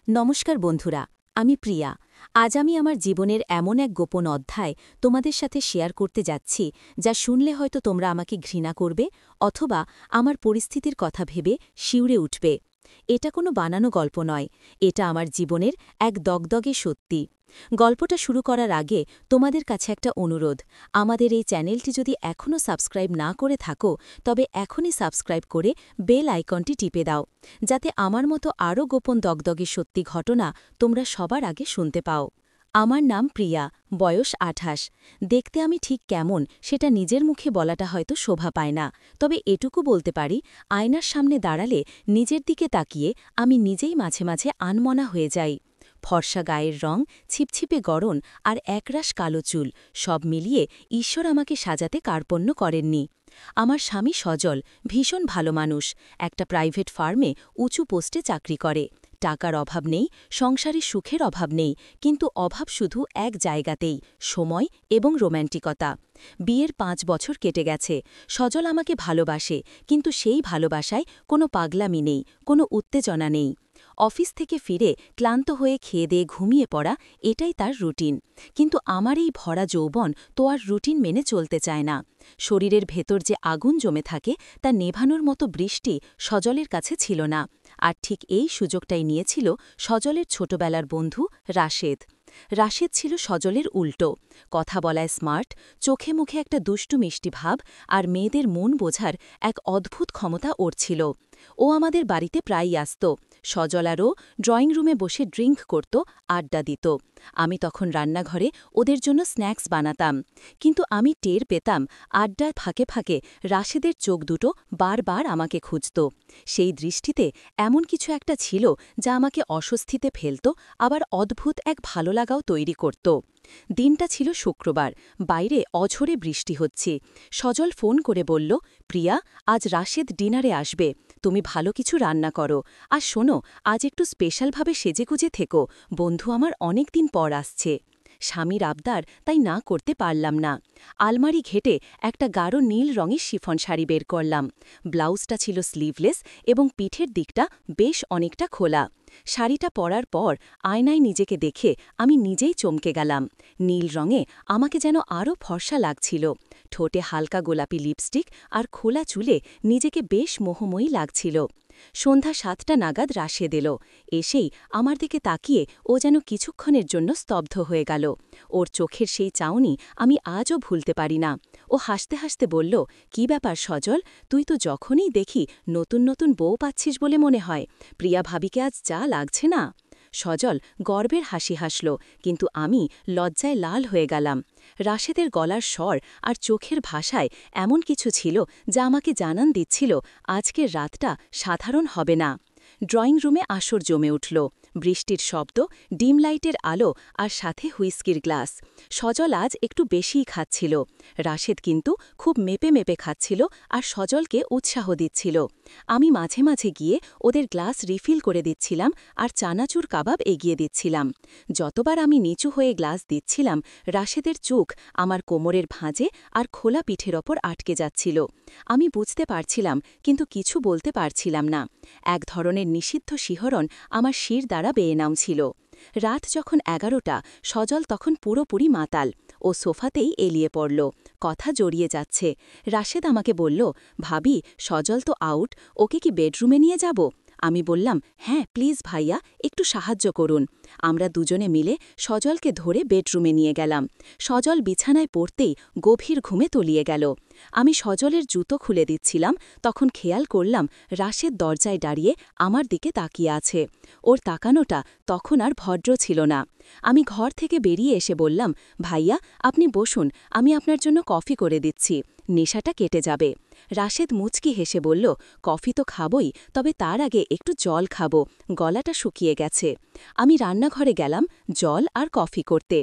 নমস্কার বন্ধুরা, আমি প্রিয়া। আজ আমি আমার জীবনের এমন এক গোপন অধ্যায় তোমাদের সাথে শেয়ার করতে যাচ্ছি যা শুনলে হয়তো তোমরা আমাকে ঘৃণা করবে অথবা আমার পরিস্থিতির কথা ভেবে শিউরে উঠবে। এটা কোনো বানানো গল্প নয়, এটা আমার জীবনের এক দগদগে সত্যি। গল্পটা শুরু করার আগে তোমাদের কাছে একটা অনুরোধ, আমাদের এই চ্যানেলটি যদি এখনও সাবস্ক্রাইব না করে থাকো তবে এখনই সাবস্ক্রাইব করে বেল আইকনটি টিপে দাও, যাতে আমার মতো আরও গোপন দগদগে সত্যি ঘটনা তোমরা সবার আগে শুনতে পাও। আমার নাম প্রিয়া, বয়স ২৮। দেখতে আমি ঠিক কেমন সেটা নিজের মুখে বলাটা হয়তো শোভা পায় না, তবে এটুকু বলতে পারি, আয়নার সামনে দাঁড়ালে নিজের দিকে তাকিয়ে আমি নিজেই মাঝে মাঝে আনমনা হয়ে যাই। ফর্সা গায়ের রং, ছিপছিপে গড়ন আর একরাশ কালো চুল, সব মিলিয়ে ঈশ্বর আমাকে সাজাতে কার্পণ্য করেননি। আমার স্বামী সজল ভীষণ ভালো মানুষ, একটা প্রাইভেট ফার্মে উঁচু পোস্টে চাকরি করে। টাকার অভাব নেই, সংসারে সুখের অভাব নেই, কিন্তু অভাব শুধু এক জায়গাতেই, সময় এবং রোম্যান্টিকতা। বিয়ের ৫ বছর কেটে গেছে, সজল আমাকে ভালোবাসে, কিন্তু সেই ভালোবাসায় কোনো পাগলামি নেই, কোনো উত্তেজনা নেই। অফিস থেকে ফিরে ক্লান্ত হয়ে খেয়ে দিয়ে ঘুমিয়ে পড়া, এটাই তার রুটিন। কিন্তু আমার এই ভরা যৌবন তো আর রুটিন মেনে চলতে চায় না। শরীরের ভেতর যে আগুন জমে থাকে তা নেভানোর মতো বৃষ্টি সজলের কাছে ছিল না। আর ঠিক এই সুযোগটাই নিয়েছিল সজলের ছোটবেলার বন্ধু রাশেদ। রাশেদ ছিল সজলের উল্টো, কথা বলায় স্মার্ট, চোখে মুখে একটা দুষ্টু মিষ্টি ভাব, আর মেয়েদের মন বোঝার এক অদ্ভুত ক্ষমতা ওর ছিল। ও আমাদের বাড়িতে প্রায়ই আসত, সজল আরও ড্রয়িং রুমে বসে ড্রিঙ্ক করত, আড্ডা দিত। আমি তখন রান্নাঘরে ওদের জন্য স্ন্যাক্স বানাতাম, কিন্তু আমি টের পেতাম আড্ডার ফাঁকে ফাঁকে রাশেদের চোখ দুটো বারবার আমাকে খুঁজত। সেই দৃষ্টিতে এমন কিছু একটা ছিল যা আমাকে অস্বস্তিতে ফেলত, আবার অদ্ভুত এক ভালো লাগাও তৈরি করত। দিনটা ছিল শুক্রবার, বাইরে অঝোরে বৃষ্টি হচ্ছে। সজল ফোন করে বলল, প্রিয়া, আজ রাশেদ ডিনারে আসবে, তুমি ভালো কিছু রান্না করো, আর শোনো, আজ একটু স্পেশালভাবে সেজেগুজে থেকো, বন্ধু আমার অনেক দিন পর আসছে। স্বামীর আবদার, তাই না করতে পারলাম না। আলমারি ঘেটে একটা গাঢ় নীল রঙের শিফন শাড়ি বের করলাম। ব্লাউজটা ছিল স্লিভলেস এবং পিঠের দিকটা বেশ অনেকটা খোলা। শাড়িটা পরার পর আয়নায় নিজেকে দেখে আমি নিজেই চমকে গেলাম। নীল রঙে আমাকে যেন আরও ফর্সা লাগছিল। ঠোঁটে হালকা গোলাপি লিপস্টিক আর খোলা চুলে নিজেকে বেশ মোহময়ী লাগছিল। সন্ধ্যা ৭টা নাগাদ রাশেদ এলো। এসেই আমার দিকে তাকিয়ে ও যেন কিছুক্ষণের জন্য স্তব্ধ হয়ে গেল। ওর চোখের সেই চাউনি আমি আজও ভুলতে পারি না। ও হাসতে হাসতে বলল, কি ব্যাপার সজল, তুই তো যখনই দেখি নতুন নতুন বউ পাচ্ছিস বলে মনে হয়, প্রিয়া ভাবিকে আজ যা লাগছে না। সজল গর্বের হাসি হাসল, কিন্তু আমি লজ্জায় লাল হয়ে গেলাম। রাশেদের গলার স্বর আর চোখের ভাষায় এমন কিছু ছিল যা আমাকে জানান দিচ্ছিল আজকের রাতটা সাধারণ হবে না। ড্রয়িং রুমে আসর জমে উঠল, বৃষ্টির শব্দ, ডিম লাইটের আলো আর সাথে হুইস্কির গ্লাস। সজল আজ একটু বেশিই খাচ্ছিল, রাশেদ কিন্তু খুব মেপে মেপে খাচ্ছিল আর সজলকে উৎসাহ দিচ্ছিল। আমি মাঝে মাঝে গিয়ে ওদের গ্লাস রিফিল করে দিচ্ছিলাম আর চানাচুর কাবাব এগিয়ে দিচ্ছিলাম। যতবার আমি নিচু হয়ে গ্লাস দিচ্ছিলাম, রাশেদের চোখ আমার কোমরের ভাঁজে আর খোলা পিঠের ওপর আটকে যাচ্ছিল। আমি বুঝতে পারছিলাম, কিন্তু কিছু বলতে পারছিলাম না। এক ধরনের নিষিদ্ধ শিহরণ আমার শির দ্বারা বেয়ে নামছিল। রাত যখন ১১টা, সজল তখন পুরোপুরি মাতাল। ও সোফাতেই এলিয়ে পড়ল, কথা জড়িয়ে যাচ্ছে। রাশেদ আমাকে বলল, ভাবি, সজল তো আউট, ওকে কি বেডরুমে নিয়ে যাব? আমি বললাম, হ্যাঁ প্লিজ ভাইয়া, একটু সাহায্য করুন। আমরা দুজনে মিলে সজলকে ধরে বেডরুমে নিয়ে গেলাম। সজল বিছানায় পড়তেই গভীর ঘুমে তলিয়ে গেল। আমি সজলের জুতো খুলে দিচ্ছিলাম, তখন খেয়াল করলাম রাশেদ দরজায় দাঁড়িয়ে আমার দিকে তাকিয়ে আছে। ওর তাকানোটা তখন আর ভদ্র ছিল না। আমি ঘর থেকে বেরিয়ে এসে বললাম, ভাইয়া, আপনি বসুন, আমি আপনার জন্য কফি করে দিচ্ছি, নেশাটা কেটে যাবে। রাশেদ মুচকি হেসে বলল, কফি তো খাবই, তবে তার আগে একটু জল খাবো, গলাটা শুকিয়ে গেছে। আমি রান্নাঘরে গেলাম জল আর কফি করতে।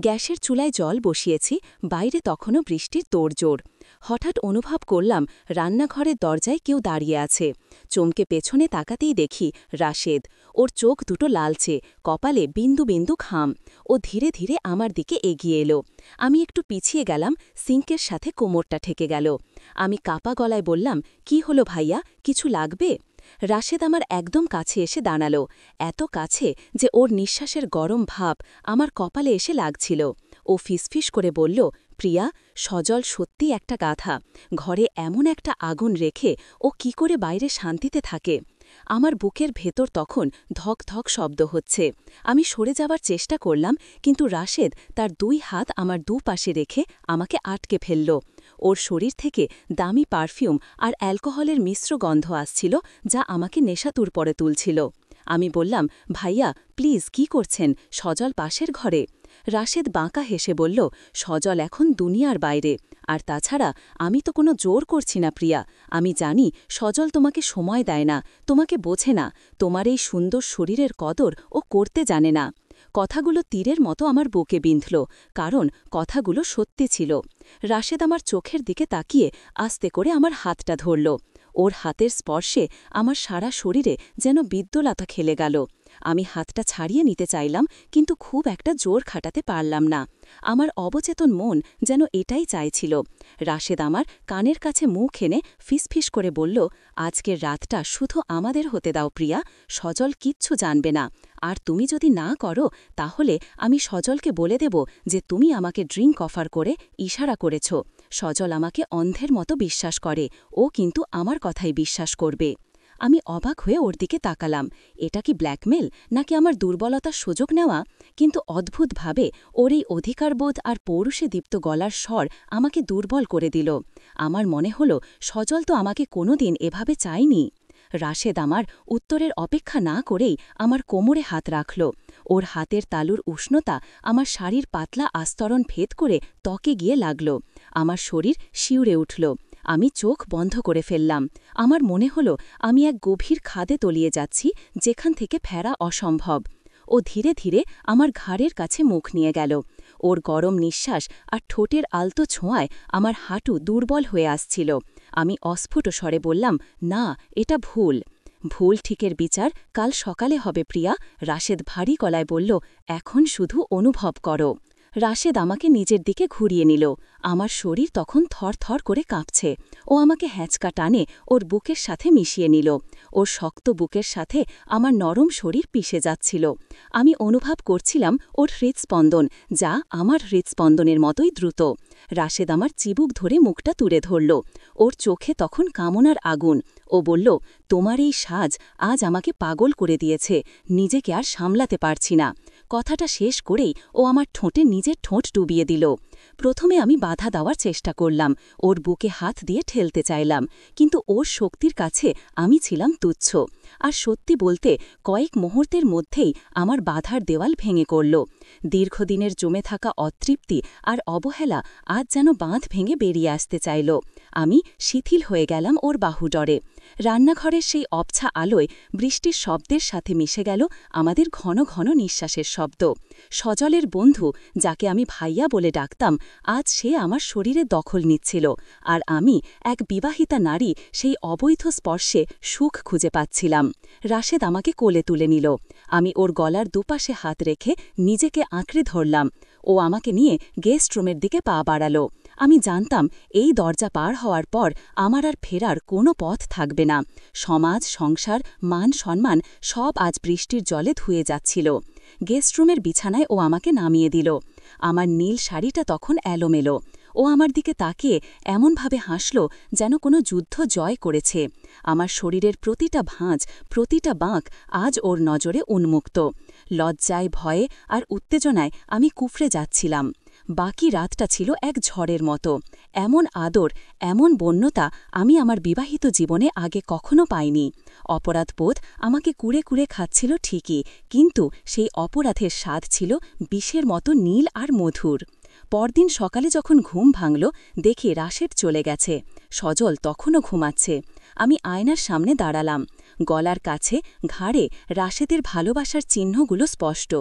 গ্যাসের চুলায় জল বসিয়েছি, বাইরে তখনও বৃষ্টির তোড়জোড়। হঠাৎ অনুভব করলাম রান্নাঘরের দরজায় কেউ দাঁড়িয়ে আছে। চমকে পেছনে তাকাতেই দেখি রাশেদ। ওর চোখ দুটো লালচে, কপালে বিন্দু বিন্দু ঘাম। ও ধীরে ধীরে আমার দিকে এগিয়ে এলো। আমি একটু পিছিয়ে গেলাম, সিঙ্কের সাথে কোমরটা ঠেকে গেল। আমি কাপা গলায় বললাম, কি হলো ভাইয়া, কিছু লাগবে? রাশেদ আমার একদম কাছে এসে দাঁড়াল, এত কাছে যে ওর নিঃশ্বাসের গরম ভাব আমার কপালে এসে লাগছিল। ও ফিসফিস করে বলল, প্রিয়া, সজল সত্যি একটা গাধা। ঘরে এমন একটা আগুন রেখে ও কি করে বাইরে শান্তিতে থাকে। আমার বুকের ভেতর তখন ধক ধক শব্দ হচ্ছে। আমি সরে যাবার চেষ্টা করলাম, কিন্তু রাশেদ তার 2 হাত আমার দুপাশে রেখে আমাকে আটকে ফেলল। ওর শরীর থেকে দামি পারফিউম আর অ্যালকোহলের মিশ্র গন্ধ আসছিল, যা আমাকে নেশাতুর পরে তুলছিল। আমি বললাম, ভাইয়া প্লিজ, কি করছেন? সজল পাশের ঘরে। রাশেদ বাঁকা হেসে বলল, সজল এখন দুনিয়ার বাইরে। আর তাছাড়া আমি তো কোনো জোর করছি না প্রিয়া। আমি জানি সজল তোমাকে সময় দেয় না, তোমাকে বোঝে না, তোমার এই সুন্দর শরীরের কদর ও করতে জানে না। কথাগুলো তীরের মতো আমার বুকে বিঁধল, কারণ কথাগুলো সত্যি ছিল। রাশেদ আমার চোখের দিকে তাকিয়ে আস্তে করে আমার হাতটা ধরল। ওর হাতের স্পর্শে আমার সারা শরীরে যেন বিদ্যুলাতা খেলে গেল। আমি হাতটা ছাড়িয়ে নিতে চাইলাম, কিন্তু খুব একটা জোর খাটাতে পারলাম না। আমার অবচেতন মন যেন এটাই চাইছিল। রাশেদ আমার কানের কাছে মুখ এনে ফিসফিস করে বলল, আজকের রাতটা শুধু আমাদের হতে দাও প্রিয়া, সজল কিচ্ছু জানবে না। আর তুমি যদি না করো, তাহলে আমি সজলকে বলে দেব যে তুমি আমাকে ড্রিঙ্ক অফার করে ইশারা করেছ। সজল আমাকে অন্ধের মতো বিশ্বাস করে, ও কিন্তু আমার কথাই বিশ্বাস করবে। আমি অবাক হয়ে ওর দিকে তাকালাম। এটা কি ব্ল্যাকমেল, নাকি আমার দুর্বলতার সুযোগ নেওয়া? কিন্তু অদ্ভুতভাবে ওর এই অধিকারবোধ আর পৌরুষে দীপ্ত গলার স্বর আমাকে দুর্বল করে দিল। আমার মনে হল সজল তো আমাকে কোনোদিন এভাবে চায়নি। রাশেদ আমার উত্তরের অপেক্ষা না করেই আমার কোমরে হাত রাখল। ওর হাতের তালুর উষ্ণতা আমার শাড়ির পাতলা আস্তরণ ভেদ করে ত্বকে গিয়ে লাগল। আমার শরীর শিউরে উঠল। আমি চোখ বন্ধ করে ফেললাম। আমার মনে হল আমি এক গভীর খাদে তলিয়ে যাচ্ছি, যেখান থেকে ফেরা অসম্ভব। ও ধীরে ধীরে আমার ঘাড়ের কাছে মুখ নিয়ে গেল। ওর গরম নিঃশ্বাস আর ঠোঁটের আলতো ছোঁয়ায় আমার হাঁটু দুর্বল হয়ে আসছিল। আমি অস্ফুট স্বরে বললাম, না, এটা ভুল। ভুল ঠিকের বিচার কাল সকালে হবে প্রিয়া, রাশেদ ভারী গলায় বলল, এখন শুধু অনুভব করো। রাশেদ আমাকে নিজের দিকে ঘুরিয়ে নিল। আমার শরীর তখন থরথর করে কাঁপছে। ও আমাকে হ্যাঁচকা টানে ওর বুকের সাথে মিশিয়ে নিল। ওর শক্ত বুকের সাথে আমার নরম শরীর পিষে যাচ্ছিল। আমি অনুভব করছিলাম ওর হৃৎস্পন্দন, যা আমার হৃৎস্পন্দনের মতোই দ্রুত। রাশেদ আমার চিবুক ধরে মুখটা তুলে ধরল। ওর চোখে তখন কামনার আগুন। ও বলল, তোমার এই সাজ আজ আমাকে পাগল করে দিয়েছে, নিজেকে আর সামলাতে পারছি না। কথাটা শেষ করেই ও আমার ঠোঁটে নিজের ঠোঁট ডুবিয়ে দিল। প্রথমে আমি বাধা দেওয়ার চেষ্টা করলাম, ওর বুকে হাত দিয়ে ঠেলতে চাইলাম, কিন্তু ওর শক্তির কাছে আমি ছিলাম তুচ্ছ। আর সত্যি বলতে কয়েক মুহূর্তের মধ্যেই আমার বাধার দেওয়াল ভেঙে পড়ল। দীর্ঘদিনের জমে থাকা অতৃপ্তি আর অবহেলা আজ যেন বাঁধ ভেঙে বেরিয়ে আসতে চাইল। আমি শিথিল হয়ে গেলাম ওর বাহুডরে। রান্নাঘরের সেই অবছা আলোয় বৃষ্টির শব্দের সাথে মিশে গেল আমাদের ঘন ঘন নিঃশ্বাসের শব্দ। সজলের বন্ধু, যাকে আমি ভাইয়া বলে ডাকতাম, আজ সে আমার শরীরে দখল নিচ্ছিল, আর আমি এক বিবাহিতা নারী সেই অবৈধ স্পর্শে সুখ খুঁজে পাচ্ছিলাম। রাশেদ আমাকে কোলে তুলে নিল। আমি ওর গলার দুপাশে হাত রেখে নিজেকে আঁকড়ে ধরলাম। ও আমাকে নিয়ে গেস্ট রুমের দিকে পা বাড়াল। আমি জানতাম এই দরজা পার হওয়ার পর আমার আর ফেরার কোনো পথ থাকবে না। সমাজ, সংসার, মান সম্মান সব আজ বৃষ্টির জলে ধুয়ে যাচ্ছিল। গেস্টরুমের বিছানায় ও আমাকে নামিয়ে দিল। আমার নীল শাড়িটা তখন এলোমেলো। ও আমার দিকে তাকিয়ে এমনভাবে হাসল যেন কোনো যুদ্ধ জয় করেছে। আমার শরীরের প্রতিটা ভাঁজ, প্রতিটা বাঁক আজ ওর নজরে উন্মুক্ত। লজ্জায়, ভয়ে আর উত্তেজনায় আমি কুফরে যাচ্ছিলাম। বাকি রাতটা ছিল এক ঝড়ের মতো। এমন আদর, এমন বন্যতা আমি আমার বিবাহিত জীবনে আগে কখনো পাইনি। অপরাধবোধ আমাকে কুড়ে কুড়ে খাচ্ছিল ঠিকই, কিন্তু সেই অপরাধের স্বাদ ছিল বিষের মতো নীল আর মধুর। পরদিন সকালে যখন ঘুম ভাঙল, দেখে রাশেদ চলে গেছে। সজল তখনও ঘুমাচ্ছে। আমি আয়নার সামনে দাঁড়ালাম। গলার কাছে, ঘাড়ে রাশেদের ভালোবাসার চিহ্নগুলো স্পষ্ট।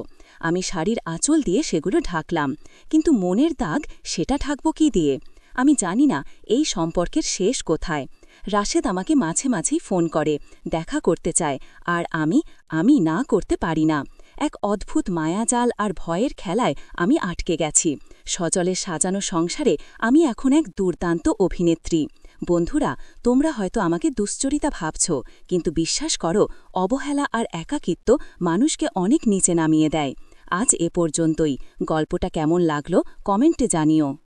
আমি শাড়ির আঁচল দিয়ে সেগুলো ঢাকলাম, কিন্তু মনের দাগ, সেটা ঢাকব কি দিয়ে? আমি জানি না এই সম্পর্কের শেষ কোথায়। রাশেদ আমাকে মাঝে মাঝেই ফোন করে, দেখা করতে চায়, আর আমি না করতে পারি না। এক অদ্ভুত মায়াজাল আর ভয়ের খেলায় আমি আটকে গেছি। সজলের সাজানো সংসারে আমি এখন এক দুর্দান্ত অভিনেত্রী। বন্ধুরা, তোমরা হয়তো আমাকে দুশ্চরিতা ভাবছ, কিন্তু বিশ্বাস করো, অবহেলা আর একাকিত্ব মানুষকে অনেক নিচে নামিয়ে দেয়। আজ এ পর্যন্তই। গল্পটা কেমন লাগলো কমেন্টে জানিও।